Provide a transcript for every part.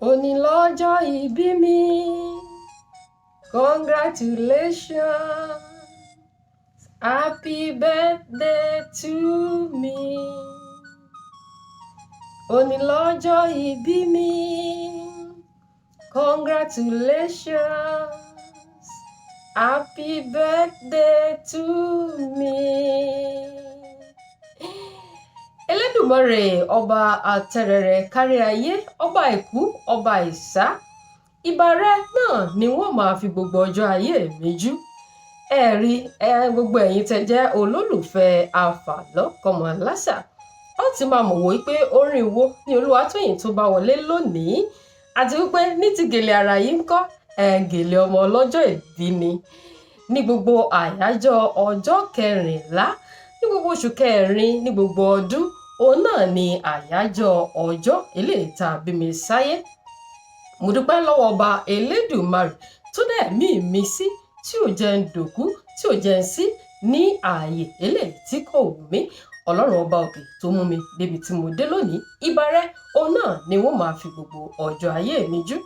Òní lọ́jọ́ ìbí mi, congratulations, happy birthday to me. Òní lọ́jọ́ ìbí mi, congratulations, happy birthday to me. Elédùmarè ọba àtẹrẹrẹ kárí ayé, ọba àìkú, ọba àìsá, ìbà rẹ̀ náà ni wọ́n máa fi gbogbo ọjọ́ ayé mi jú. Ẹ̀rí gbogbo ẹ̀yin tẹ́ jẹ́ olólùfẹ́ Ààlọ Mọlásà, ó ti máa mọ̀ wípé orin wo ni Olúwatóyìn tó bá wọlé lónìí, àti wípé ní ti gèlè ara yìí ń kọ́ gèlè ọmọ ọlọ́jọ́ ìbí ni. Ní gbogbo àyájọ́ ọjọ́ kẹrìnlá ní gbogbo oṣù kẹrin ní gbogbo ọdún, òun náà ni àyájọ́ ọjọ́ eléyìí tá a bí mi sáyé. Mo dúpẹ́ lọ́wọ́ ọba Elédùmarè tó dẹ̀ mí mi sí, tí ò jẹ́ ń dòkú, tí ò jẹ́ ń sí ní ààyè eléyìí tí kò wù mí. Ọlọ́run ọba òkè tó mú mi débi tí mo dé lónìí, ìbà rẹ̀ òun náà ni wọ́n máa fi gbogbo ọjọ́ ayé mi jú.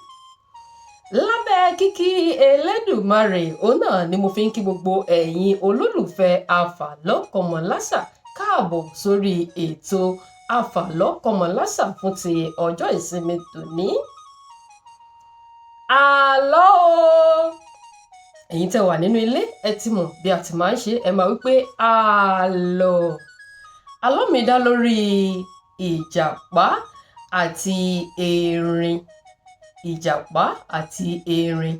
Lábẹ́ kíkí Elédùmarè òun náà ni mo fi ń kí gbogbo ẹ̀yin olólùfẹ́ Ààlọ Mọlásà káàbọ̀ sórí ètò Ààlọ Mọlásà fún ti ọjọ́ ìsinmi tòní. Ààlọ́ o! Ẹ̀yin tẹ́ wà nínú ilé ẹ ti mọ̀ bí a ti máa ń ṣe, ẹ máa wípé ààlọ́. Àlọ́ mi dá lórí ìjàpá àti erin. Ìjàpá àti erin.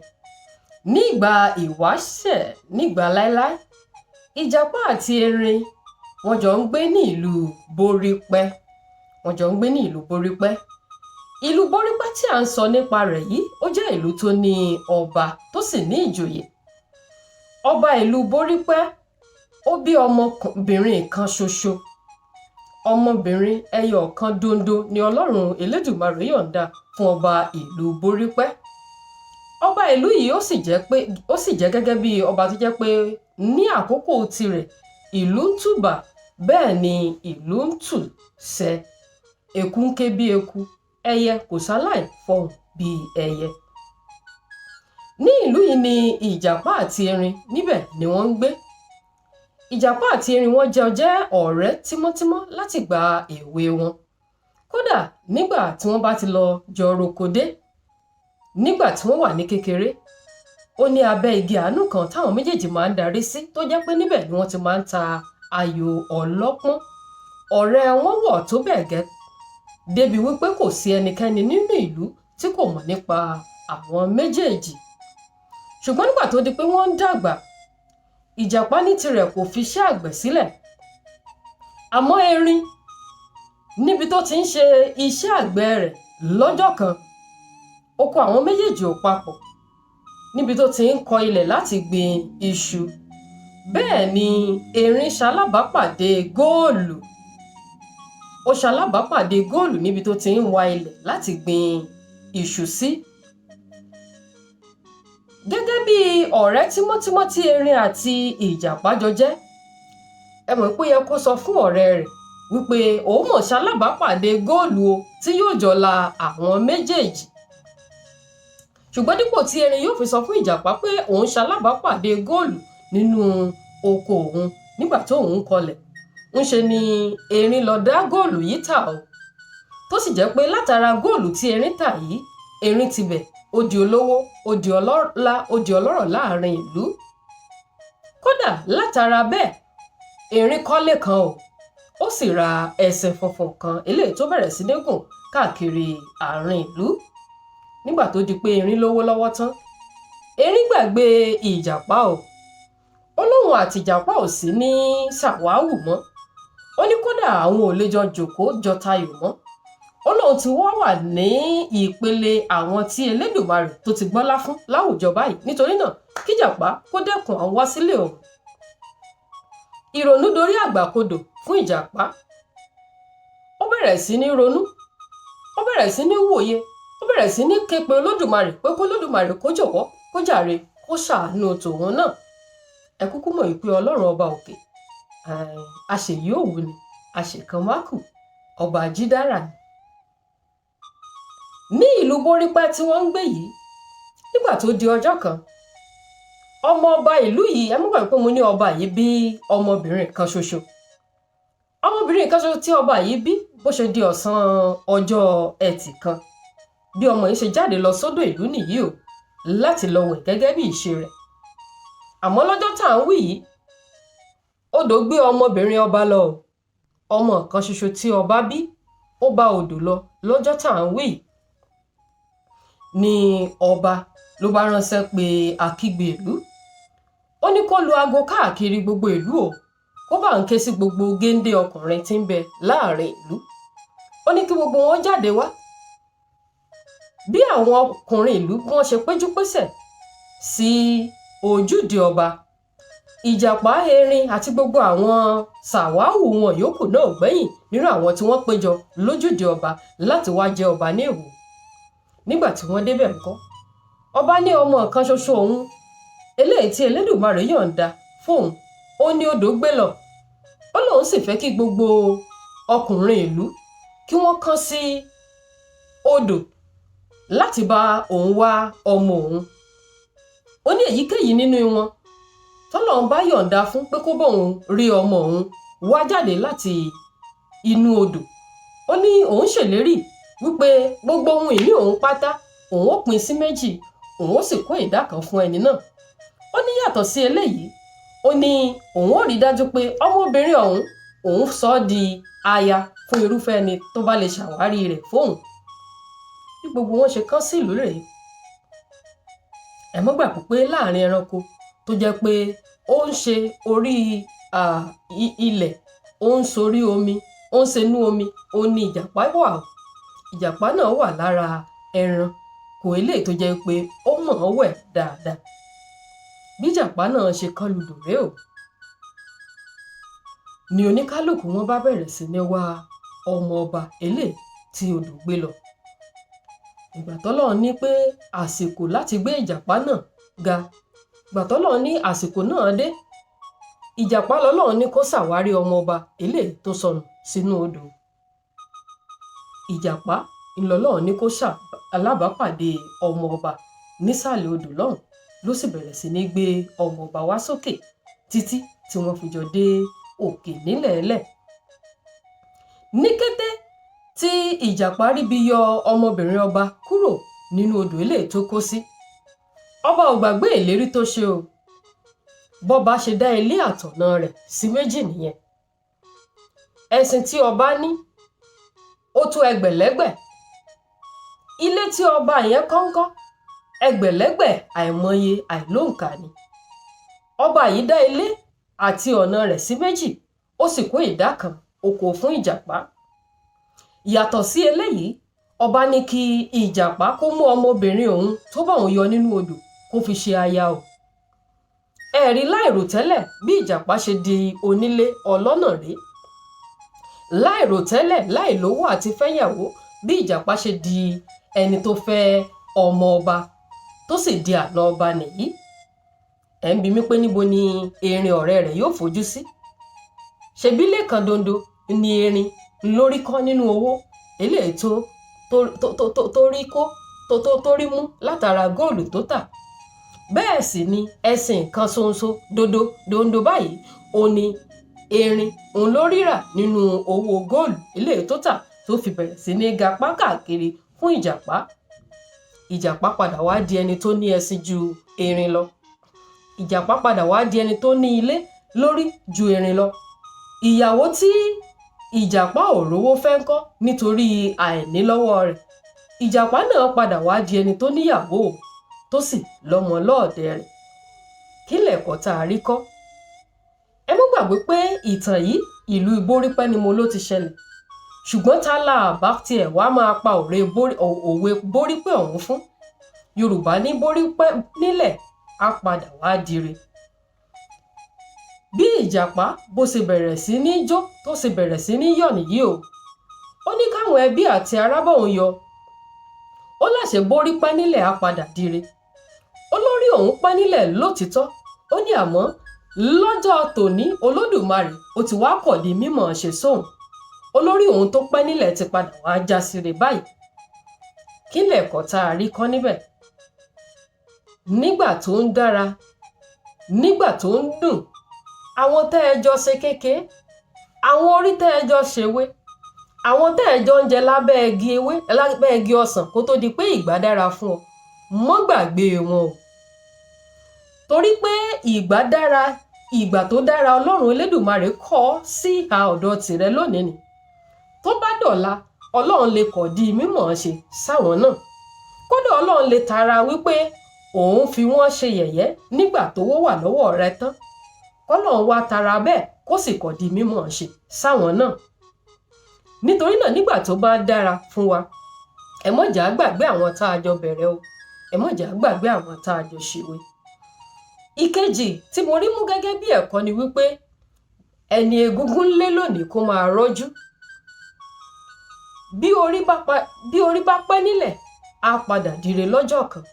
Nígbà ìwáṣẹ̀, nígbà láéláé, ìjàpá àti erin wọ́n jọ ń gbé ní ìlú Borípẹ́. Ìlú Borípẹ́ tí à ń sọ nípa rẹ̀ yìí, ó jẹ́ ìlú tó ní ọba tó sì ní ìjòyè. Ọba ìlú Borípẹ́ ó bí ọmọbìnrin kan ṣoṣo. Ọmọbìnrin ẹyọ kan dondo ni Ọlọ́run Elédùmarè yọ̀ǹda fún ọba ìlú Borípẹ́. Ọba ìlú yìí ó sì jẹ́ gẹ́gẹ́ bí ọba tó jẹ́ pé ní àkókò tirẹ̀ ìlú ń tùbà, bẹ́ẹ̀ ni ìlú ń tùṣẹ́. Eku ń ké bí eku, ẹyẹ kò sáláì fọhùn bí ẹyẹ. Ní ìlú yìí ni ìjàpá àti erin níbẹ̀ ni wọ́n ń gbé. Ìjàpá àti erin wọ́n jẹ́ ọ̀rẹ́ tímọ́tímọ́ láti gba èwe wọn. Kódà nígbà tí wọ́n bá ti lọ jọ roko dé, nígbà tí wọ́n wà ní kékeré, ó ní abẹ́ igi àánú kan táwọn méjèèjì máa ń darí sí, tó jẹ́ pé níbẹ̀ ni wọ́n ti máa ń ta ayò ọlọ́pọ́n. Ọ̀rẹ́ wọn wọ̀ tó bẹ́ẹ̀ gẹ́ débi wípé kò sí ẹnikẹ́ni nínú ìlú tí kò mọ̀ nípa àwọn méjèèjì. Ṣùgbọ́n nígbà tó di pé wọ́n ń dàgbà, ìjàpá ní tirẹ̀ kò fi iṣẹ́ àgbẹ̀ sílẹ̀. Àmọ́ erin, níbi tó ti ń ṣe iṣẹ́ àgbẹ̀ rẹ̀ lọ́jọ́ kan, oko àwọn méjèèjì ò papọ̀. Níbi tó ti ń kọ ilẹ̀ láti gbin iṣu, bẹ́ẹ̀ ni erin ṣalábàápàdé góòlù. Ó ṣalábàápàdé góòlù níbi tó ti ń wa ilẹ̀ láti gbin iṣu sí. Gẹ́gẹ́ bí ọ̀rẹ́ tímọ́tímọ́ tí erin àti ìjàpá jọ jẹ́, ẹ mọ̀ pé ó yẹ kó sọ fún ọ̀rẹ́ rẹ̀ wípé òun mọ̀ ṣalábàápàdé góòlù o tí yóò jọ la àwọn méjèèjì. Ṣùgbọ́n dípò tí erin yóò fi sọ fún ìjàpá pé òun ṣalábàápàdé góòlù nínú oko òun nígbà tó òun kọlẹ̀, ńṣe ni erin lọ dá góòlù yìí tà o. Tó sì jẹ́ pé látara góòlù tí erin tà yìí, erin tibẹ̀ ó di olówó, ó di ọlọ́lá, ó di ọlọ́rọ̀ láàrin ìlú. Kódà látara bẹ́ẹ̀, erin kọ́lé kan o, ó sì ra ẹṣin funfun kan eléyìí tó bẹ̀rẹ̀ sí ní gùn káàkiri àárín ìlú. Nígbà tó di pé erin lówó lọ́wọ́ tán, erin gbàgbé ìjàpá o. Ó lóun àti ìjàpá ò sí ní ṣàwáwù mọ́. Ó ní kódà àwọn ò lè jọ jòkó jọ tayò mọ́. Ó lóun ti wá wà ní ìpele àwọn tí Elédùmarè tó ti gbọ́lá fún láwùjọ báyìí. Nítorí náà kí ìjàpá kó dẹ́kun àwọn wá sílé òun. Ìrònú dorí àgbàkodò fún ìjàpá. Ó bẹ̀rẹ̀ sí ní ronú, ó bẹ̀rẹ̀ sí ní wòye, ó bẹ̀rẹ̀ sí ní ké pe Olódùmarè pé kó Olódùmarè kó jọ̀wọ́, kó jàre, kó ṣàánú tòun náà. Ẹ kúkú mọ̀ wípé Ọlọ́run ọba òkè, àṣèyí òwú ni, àṣèkan má kù, ọba jídára ni. ní ìlú Borípẹ́ tí wọ́n ń gbé yìí, nígbà tó di ọjọ́ kan, ọmọ ọba ìlú yìí, ẹ mọ̀ gbà pé mo ní ọba yìí bí ọmọbìnrin kan ṣoṣo. Ọmọbìnrin kan ṣoṣo tí ọba yìí bí, bó ṣe di ọ̀sán ọjọ́ ẹtì kan, bí ọmọ yìí ṣe jáde lọ sódò ìlú nìyí o, láti lọ wẹ̀ gẹ́gẹ́ bí ìṣe rẹ̀. Àmọ́ lọ́jọ́ tá à ń wí yìí, odò gbé ọmọbìnrin ọba lọ. Ọmọ kan ṣoṣo tí ọba bí, ó bá odò lọ lọ́jọ́ tá à ń wí yìí. Ni ọba ló bá ránṣẹ́ pé akígbe ìlú. Ó ní kó lu aago káàkiri gbogbo ìlú o, kó bá ń ké sí gbogbo géńdé ọkùnrin tí ń bẹ láàrin ìlú. Ó ní kí gbogbo wọn jáde wá. Bí àwọn ọkùnrin ìlú bí wọ́n ṣe péjú pésẹ̀ sí ojúde ọba, Ìjàpá, Erin àti gbogbo àwọn sàwáwù wọn yòókù náà gbẹ̀yìn nínú àwọn tí wọ́n péjọ lójúde ọba láti wá jẹ ọba ní èwo. Nígbà tí wọ́n débẹ̀ ńkọ́, ọba ní ọmọ kan ṣoṣo òun, eléyìí tí Elédùmarè yọ̀ǹda fóun, ó ní odò gbé lọ. Ó lóun sì fẹ́ kí gbogbo ọkùnrin ìlú kí wọ́n kán sí odò láti bá òun wá ọmọ òun. Ó ní èyíkéyìí nínú wọn tọ́lọ́run bá yọ̀ǹda fún pé kó bóun rí ọmọ òun wá jáde láti inú odò. Ó ní òun ṣèlérí wípé gbogbo ohun ìní òun pátá òun ó pín sí méjì, òun ó sì kó ìdá kan fún ẹni náà. Ó ní yàtọ̀ sí eléyìí, ó ní òun ó rí dájú pé ọmọbìnrin ọ̀hún òun sọ ọ́ di aya fún irúfẹ́ ẹni tó bá lè ṣàwárí rẹ̀ fóun. Bí gbogbo wọn ṣe kán sí ìlú rèé. Ẹ mọ́ gbà pé láàrin ẹranko tó jẹ́ pé ó ń ṣe orí ilẹ̀, ó ń sorí omi, ó ń ṣenú omi, ó ní Ìjàpá wà. Ìjàpá náà wà lára ẹran kò eléyìí tó jẹ́ pé ó mọ̀ ọ́ wẹ̀ dáadáa. Bí Ìjàpá náà ṣe kán ludò rèé o, ni oníkálùkù wọn bá bẹ̀rẹ̀ sí ní wá ọmọ ọba eléyìí tí odò gbé lọ. Ìgbà tọ́lọ́run ní pé àsìkò láti gbé Ìjàpá náà ga, ìgbà tọ́lọ́run ní àsìkò náà dé, Ìjàpá lọ́lọ́run ní kó ṣàwárí ọmọ ọba eléyìí tó sọnù sínú odò. Ìjàpá ńlọ́lọ́run ní kó alábàápàdé ọmọ ọba nísàlẹ̀ odò lọ́hùn, ló sì bẹ̀rẹ̀ sí ní gbé ọmọ ọba wá sókè títí tí wọ́n fi jọ dé òkè nílẹ̀ẹ́lẹ̀. Ní kété tí Ìjàpá ríbi yọ ọmọbìnrin ọba kúrò nínú odò eléyìí tó kó sí, ọba ò gbàgbé ìlérí tó ṣe o. Bọ́ba ṣe dá ilé àtọ̀nà rẹ̀ sí méjì nìyẹn. Ẹṣin tí ọba ní ó tó ẹgbẹ̀lẹ́gbẹ̀. Ilé tí ọba yẹn kọ́ńkọ́ ẹgbẹ̀lẹ́gbẹ̀ àìmọye àìlóǹkà ni. Ọba yìí dá ilé àti ọ̀nà rẹ̀ sí méjì, ó sì kó ìdá kan oko fún Ìjàpá. Yàtọ̀ sí eléyìí, ọba ní kí Ìjàpá kó mú ọmọbìnrin òun tó bá òun yọ nínú odò kó fi ṣe aya o. Ẹ̀rí láìròtẹ́lẹ̀ bí Ìjàpá ṣe di onílé ọlọ́nà rèé. Láìròtẹ́lẹ̀ láìlówó àti fẹ́yàwó bí Ìjàpá ṣe di ẹni tó fẹ́ ọmọ ọba tó sì di àna ọba nìyí. Ẹ ń bi mí pé níbo ni erin ọ̀rẹ́ rẹ̀ yóò fojú sí. Ṣebí ilé kan dondo ni erin lórí kọ́ nínú owó eléyìí tó rí mú látara góòlù tó tà. Bẹ́ẹ̀ sì ni ẹṣin kan ṣoṣo dondo báyìí ó ní erin òun ló rírà nínú owó góòlù eléyìí tó tà, tó fi bẹ̀rẹ̀ sí ní gapá káàkiri fún Ìjàpá. Ìjàpá padà wá di ẹni tó ní ẹṣin ju erin lọ. Ìjàpá padà wá di ẹni tó ní ilé lórí ju erin lọ. Ìyàwó tí Ìjàpá ò rówó fẹ́ ńkọ́ nítorí àìní lọ́wọ́ rẹ̀. Ìjàpá náà padà wá di ẹni tó níyàwó tó sì lọ́mọ lọ́ọ̀dẹ rẹ̀. Kí lẹ̀kọ́ tá a rí kọ́? Ẹ mọ́ gbàgbé pé ìtàn yìí ìlú Borípẹ́ ni mo ló ti ṣẹlẹ̀. Ṣùgbọ́n ta la àbá tiẹ̀ wá máa pa òwe Borípẹ́ ọ̀hún fún? Yorùbá ní Borípẹ́ nílẹ̀ á padà wá dire. Bí Ìjàpá bó ṣe bẹ̀rẹ̀ sí ní jó tó ṣe bẹ̀rẹ̀ sí ní yọ̀ nìyí o. Ó ní káwọn ẹbí àti ará bá òun yọ. Ó láṣẹ Borípẹ́ nílẹ̀ á padà dire. Olórí òun pẹ́ nílẹ̀ lótìtọ́. Ó ní àmọ́ lọ́jọ́ tòní Olódùmarè ó ti wá kọ̀ di mímọ̀ ṣe sóhun. Olórí òun tó pẹ́ nílẹ̀ ti padà wá já síre báyìí. kí lẹ̀kọ́ tá a rí kọ́ níbẹ̀? Nígbà tó ń dára, nígbà tó ń dùn, àwọn tẹ́ ẹ jọ ṣe kéké, àwọn orí tẹ́ ẹ jọ ṣèwé, àwọn tẹ́ ẹ jọ ń jẹ lábẹ́ igi ewé, lábẹ́ igi ọsàn kó tó di pé ìgbà dára fún ọ, mọ́ gbàgbé wọn o. Torí pé ìgbà dára, ìgbà tó dára Ọlọ́run Elédùmarè kọ́ sí ìhà ọ̀dọ̀ tìrẹ lónìí ni. Tó bá dọ̀la, Ọlọ́run lè kọ̀ di mímọ̀ ṣe sáwọn náà. Kódà Ọlọ́run lè tara wípé òun fi wọ́n ṣe yẹ̀yẹ́ nígbà tówó wà lọ́wọ́ rẹ tán. Ọlọ́run wá tara bẹ́ẹ̀ kó sì kọ̀ di mímọ̀ ṣe sáwọn náà. Nítorí náà nígbà tó bá dára fún wa, ẹ má jà gbàgbé àwọn tá a jọ bẹ̀rẹ̀ o, ẹ má jà gbàgbé àwọn tá a jọ ṣèwé. Ìkejì tí mo rí mú gẹ́gẹ́ bí ẹ̀kọ́ ni wípé ẹni egúngún lé lónìí kó máa rọ́jú. Bí orí bá pẹ́ nílẹ̀, á padà dire lọ́jọ́ kan.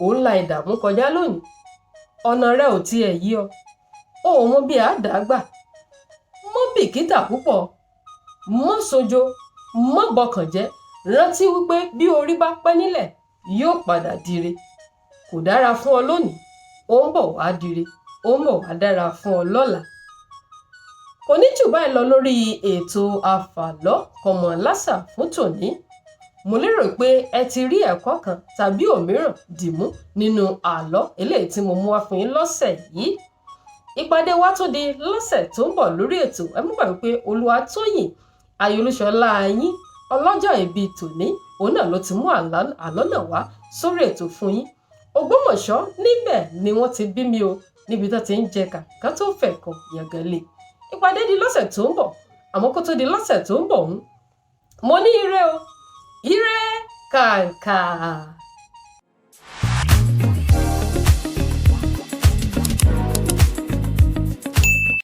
Ó ń la ìdààmú kọjá lónìí, ọ̀nà rẹ ò tiẹ̀ yí ọ, ó mọ bí a dàgbà. Mọ́ bìkítà púpọ̀, mọ́ sojo, mọ́ bọkàn jẹ́, rántí wípé bí orí bá pẹ́ nílẹ̀ yóò padà dire. Kò dára fún ọ lónìí, ó ń bọ̀ wá dire, ó ń bọ̀ wá dára fún ọ lọ́la. Kò ní jù báyìí lọ lórí ètò Àfàlọ Mọlásà fún tòní. Mo lérò pé ẹ ti rí ẹ̀kọ́ kan tàbí òmíràn dìmú nínú àlọ́ eléyìí tí mo mú wá fún yín lọ́sẹ̀ yìí. Ìpàdé wa tó di lọ́sẹ̀ tó ń bọ̀ lórí ètò. Ẹ má gbàgbé pé Olúwatóyìn Ayolúṣọlá yín ọlọ́jọ́ ìbí tòní, òun náà ló ti mú àlọ́ náà wá sórí ètò fún yín. Ògbómọ̀ṣọ́ níbẹ̀ ni wọ́n ti bí mi o, níbi tó ti ń jẹ kàkà tó fẹ̀kọ̀ yàngànlé. Ìpàdé di lọ́sẹ̀ tó ń bọ̀, àmọ́ kó tó di lọ́sẹ̀ tó ń bọ̀ mo ní ire o, ire kàǹkà.